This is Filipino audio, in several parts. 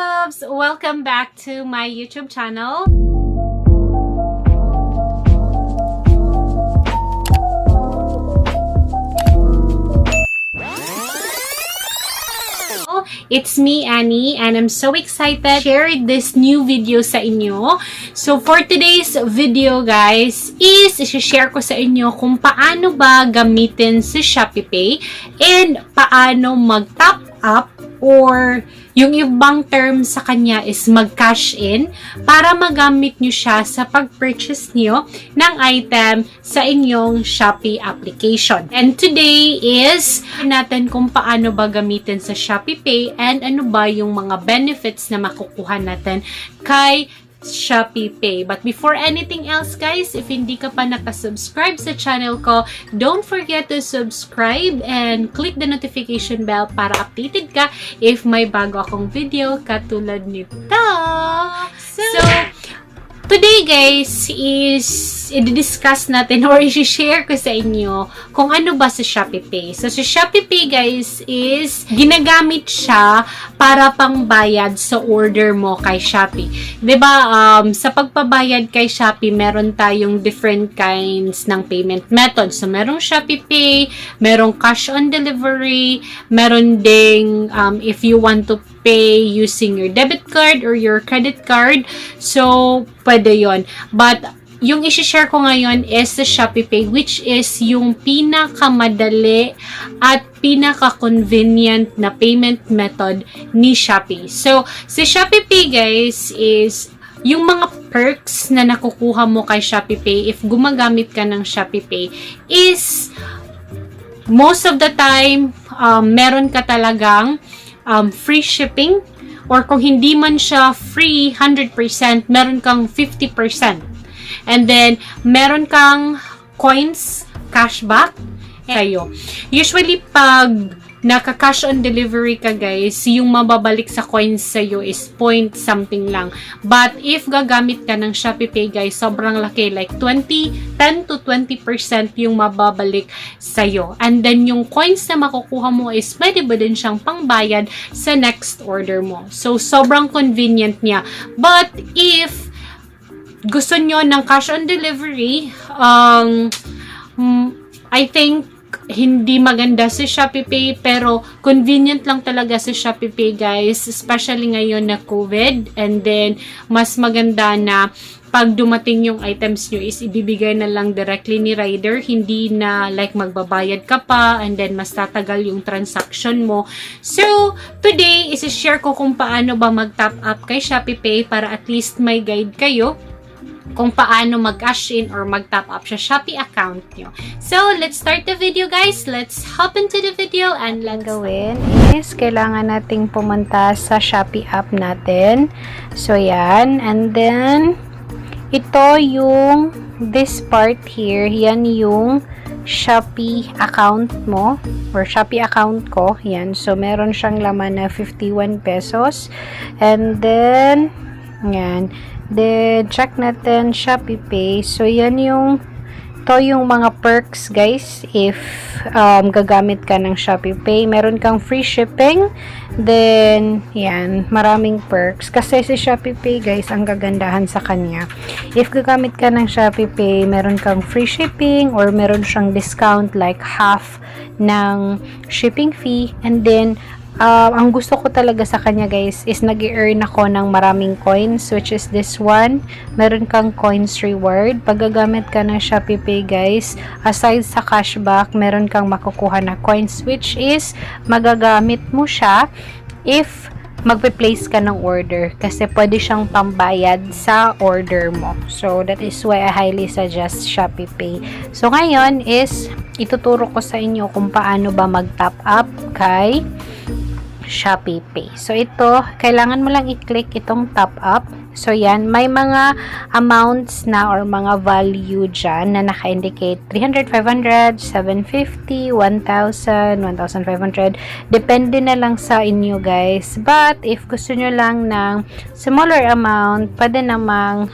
loves! Welcome back to my YouTube channel. It's me, Annie, and I'm so excited to share this new video sa inyo. So, for today's video, guys, is i-share ko sa inyo kung paano ba gamitin si Shopeepay and paano mag-top up or yung ibang term sa kanya is mag-cash in para magamit nyo siya sa pag-purchase nyo ng item sa inyong Shopee application. And today is natin kung paano ba gamitin sa Shopeepay and ano ba yung mga benefits na makukuha natin kay Shopeepay. But before anything else, guys, if hindi ka pa nakasubscribe sa channel ko, don't forget to subscribe and click the notification bell para updated ka if may bago akong video katulad nito. So today, guys, is i-discuss natin or i-share ko sa inyo kung ano ba sa Shopeepay. So, sa Shopeepay, guys, is ginagamit siya para pangbayad sa order mo kay Shopee. 'Di ba? Sa pagpabayad kay Shopee, meron tayong different kinds ng payment methods. So, merong Shopeepay, merong cash on delivery, meron ding if you want to pay using your debit card or your credit card. So, pwede yon. But, yung isi-share ko ngayon is the Shopeepay, which is yung pinakamadali at pinaka-convenient na payment method ni Shopee. So, si Shopeepay, guys, is yung mga perks na nakukuha mo kay Shopeepay if gumagamit ka ng Shopeepay is most of the time, meron ka talagang free shipping, or kung hindi man siya free 100%, meron kang 50%. And then, meron kang coins, cashback, kayo. Usually, pag naka-cash on delivery ka, guys, yung mababalik sa coins sa'yo is point something lang. But, if gagamit ka ng Shopeepay, guys, sobrang laki. Like, 10 to 20% yung mababalik sa'yo. And then, yung coins na makukuha mo is pwede ba din siyang pangbayad sa next order mo. So, sobrang convenient niya. But, if gusto nyo ng cash on delivery, I think hindi maganda si Shopeepay, pero convenient lang talaga si Shopeepay, guys, especially ngayon na COVID. And then mas maganda na pag dumating yung items nyo is ibibigay na lang directly ni rider, hindi na like magbabayad ka pa and then mas tatagal yung transaction mo. So today is share ko kung paano ba mag-top up kay Shopeepay para at least may guide kayo kung paano mag-cash in or mag-top up sa Shopee account nyo. So, let's start the video, guys. Let's hop into the video and let's gawin is kailangan nating pumunta sa Shopee app natin. So, yan. And then, ito yung this part here. Yan yung Shopee account mo or Shopee account ko. Yan. So, meron siyang laman na 51 pesos. And then, yan. Then, check natin Shopeepay. So, yan yung mga perks, guys. If gagamit ka ng Shopeepay, meron kang free shipping. Then, yan, maraming perks. Kasi si Shopeepay, guys, ang gagandahan sa kanya. If gagamit ka ng Shopeepay, meron kang free shipping or meron siyang discount like half ng shipping fee. And then, ang gusto ko talaga sa kanya, guys, is nag-earn ako ng maraming coins, which is this one. Meron kang coins reward. Pag gagamit ka ng Shopeepay, guys, aside sa cashback, meron kang makukuha na coins, which is magagamit mo siya if magpe-place ka ng order. Kasi pwede siyang pambayad sa order mo. So, that is why I highly suggest Shopeepay. So, ngayon is ituturo ko sa inyo kung paano ba mag-top up kay Shopeepay. So, ito, kailangan mo lang i-click itong top up. So, yan, may mga amounts na or mga value dyan na naka-indicate 300, 500, 750, 1,000, 1,500. Depende na lang sa inyo, guys. But, if gusto nyo lang ng smaller amount, pwede namang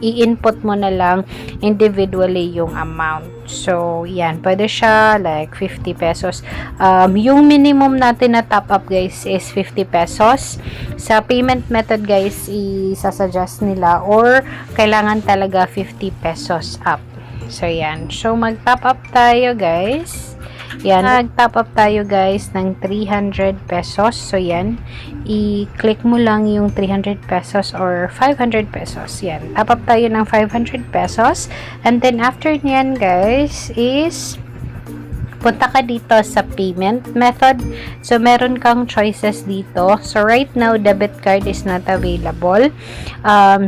i-input mo na lang individually yung amount. So, yan. Pwede siya like 50 pesos. Yung minimum natin na top up guys is 50 pesos. Sa payment method guys, isasuggest nila or kailangan talaga 50 pesos up. So, yan. So, mag-top up tayo guys. Yan. Mag-top up tayo guys ng 300 pesos. So, yan. I-click mo lang yung 300 pesos or 500 pesos. Yan. Top up tayo ng 500 pesos. And then, after nyan guys, is punta ka dito sa payment method. So, meron kang choices dito. So, right now, debit card is not available.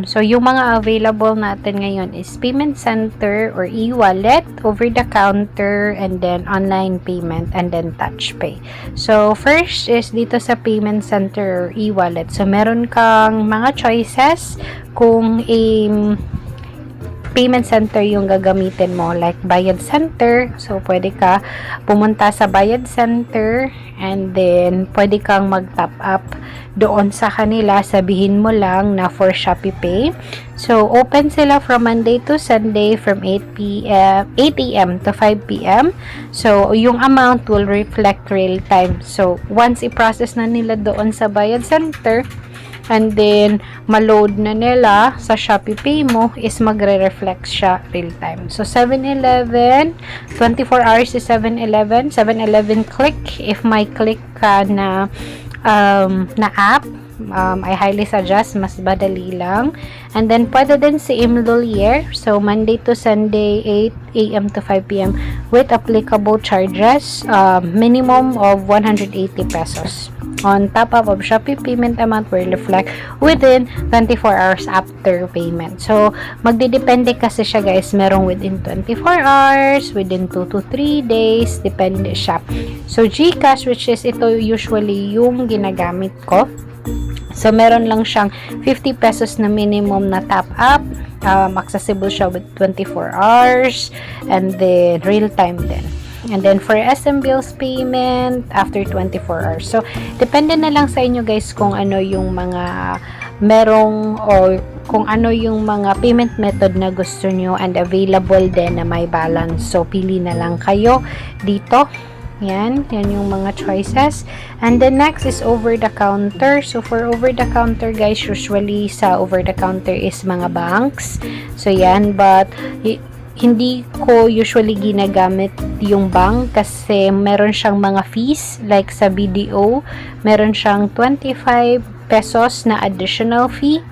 So, yung mga available natin ngayon is payment center or e-wallet, over-the-counter, and then online payment, and then touch pay. So, first is dito sa payment center or e-wallet. So, meron kang mga choices kung payment center yung gagamitin mo, like bayad center. So, pwede ka pumunta sa bayad center and then pwede kang mag-top up doon sa kanila. Sabihin mo lang na for Shopeepay. So, open sila from Monday to Sunday from 8 a.m. to 5 p.m. So, yung amount will reflect real time. So, once i-process na nila doon sa bayad center, and then, ma-load na nila sa Shopeepay mo, is magre-reflect siya real time. So, 7-Eleven, 24 hours is 7-Eleven. 7-Eleven click. If may click ka na app, I highly suggest, mas madali lang. And then, pwede din si annilucero. So, Monday to Sunday, 8 a.m. to 5 p.m. with applicable charges, minimum of 180 pesos. On top up of Shopee payment amount will reflect within 24 hours after payment. So, magdidepende kasi siya guys. Merong within 24 hours, within 2 to 3 days, depende siya. So, GCash, which is ito usually yung ginagamit ko. So, meron lang siyang 50 pesos na minimum na top up. Accessible siya with 24 hours and then real time din. And then, for SM bills payment, after 24 hours. So, depende na lang sa inyo guys kung ano yung mga merong or kung ano yung mga payment method na gusto nyo and available din na may balance. So, pili na lang kayo dito. Yan yung mga choices. And then, next is over-the-counter. So, for over-the-counter guys, usually sa over-the-counter is mga banks. So, yan. But, hindi ko usually ginagamit yung bank kasi meron siyang mga fees like sa BDO meron siyang 25 pesos na additional fee.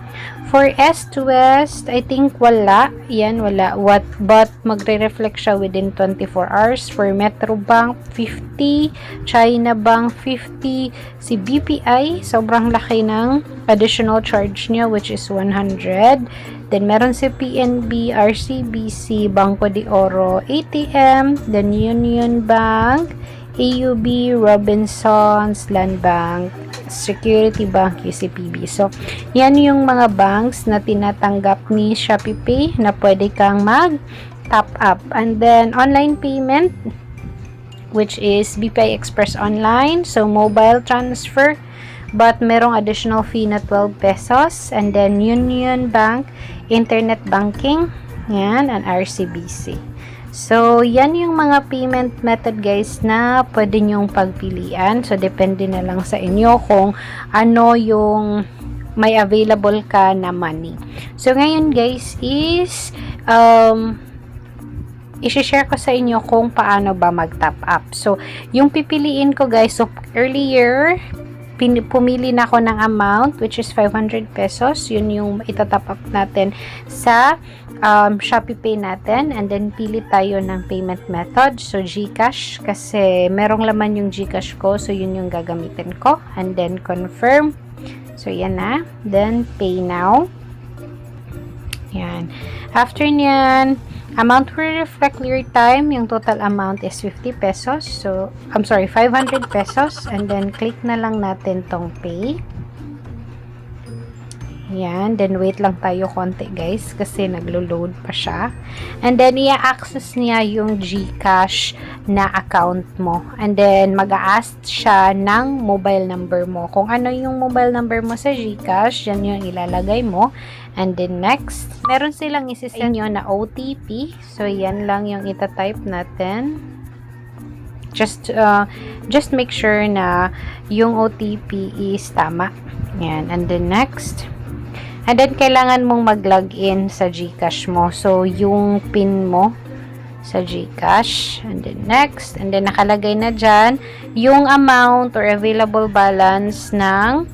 For S2S, I think wala. Yan, wala. But magre-reflect siya within 24 hours. For Metro Bank, 50. China Bank, 50. Si BPI, sobrang laki ng additional charge niya, which is 100. Then, meron si PNB, RCBC, Banco de Oro, ATM, then Union Bank, AUB, Robinsons, Land Bank, Security Bank, UCPB. So, yan yung mga banks na tinatanggap ni Shopeepay na pwede kang mag-top up. And then, online payment, which is BPI Express Online. So, mobile transfer. But, merong additional fee na 12 pesos. And then, Union Bank, Internet Banking, yan, and RCBC. So, yan yung mga payment method guys na pwede nyong pagpilian. So, depende na lang sa inyo kung ano yung may available ka na money. So, ngayon guys is i-share ko sa inyo kung paano ba mag-top up. So, yung pipiliin ko guys, so earlier, pumili na ako ng amount which is 500 pesos. Yun yung itatop up natin sa Shopeepay natin. And then, pili tayo ng payment method. So, GCash. Kasi merong laman yung GCash ko. So, yun yung gagamitin ko. And then, confirm. So, yan na. Then, pay now. Yan. After nyan, amount will reflect real time. Yung total amount is 50 pesos. So, 500 pesos. And then, click na lang natin tong pay. Yan. Then, wait lang tayo konti, guys, kasi naglo-load pa siya. And then, i-access niya yung GCash na account mo. And then, mag-a-ask siya ng mobile number mo. Kung ano yung mobile number mo sa GCash, yan yung ilalagay mo. And then, next, meron silang isisend nyo na OTP. So, yan lang yung itatype natin. Just make sure na yung OTP is tama. Yan. And then, next, and then, kailangan mong mag-login sa GCash mo. So, yung PIN mo sa GCash. And then, next. And then, nakalagay na dyan yung amount or available balance ng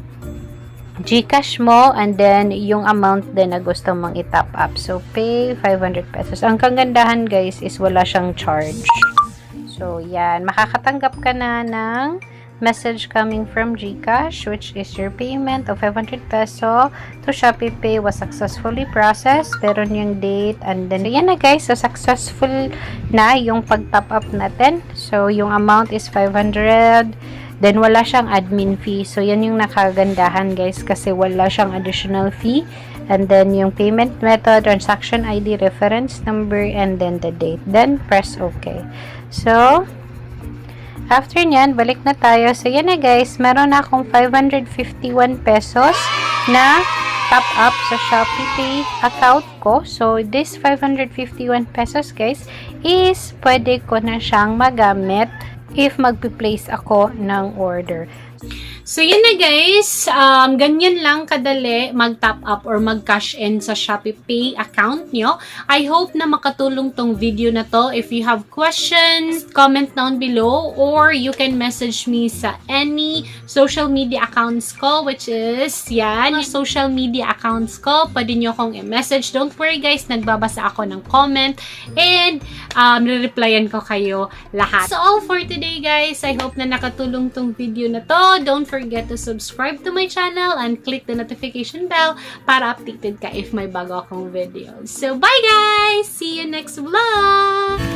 GCash mo. And then, yung amount din na gusto mong i-top up. So, pay 500 pesos. Ang kagandahan, guys, is wala siyang charge. So, yan. Makakatanggap ka na ng message coming from GCash, which is your payment of 500 peso to Shopeepay was successfully processed. Pero yung date, and then, so yan na guys. So, successful na yung pag-top up natin. So, yung amount is 500. Then, wala siyang admin fee. So, yan yung nakagandahan guys, kasi wala siyang additional fee. And then, yung payment method, transaction ID, reference number, and then the date. Then, press OK. So, after nyan, balik na tayo. So, yan na guys. Meron na akong 551 pesos na top up sa Shopeepay account ko. So, this 551 pesos guys is pwede ko na siyang magamit if magpi-place ako ng order. So, yun na guys. Ganyan lang kadali mag-top up or mag-cash in sa Shopeepay account nyo. I hope na makatulong tong video na to. If you have questions, comment down below or you can message me sa any social media accounts ko, which is, yan, social media accounts ko. Pwede nyo akong i-message. Don't worry guys, nagbabasa ako ng comment and re-replyan ko kayo lahat. So, all for today guys. I hope na nakatulong tong video na to. Don't forget to subscribe to my channel and click the notification bell para updated ka if may bago akong videos. So, bye guys! See you next vlog!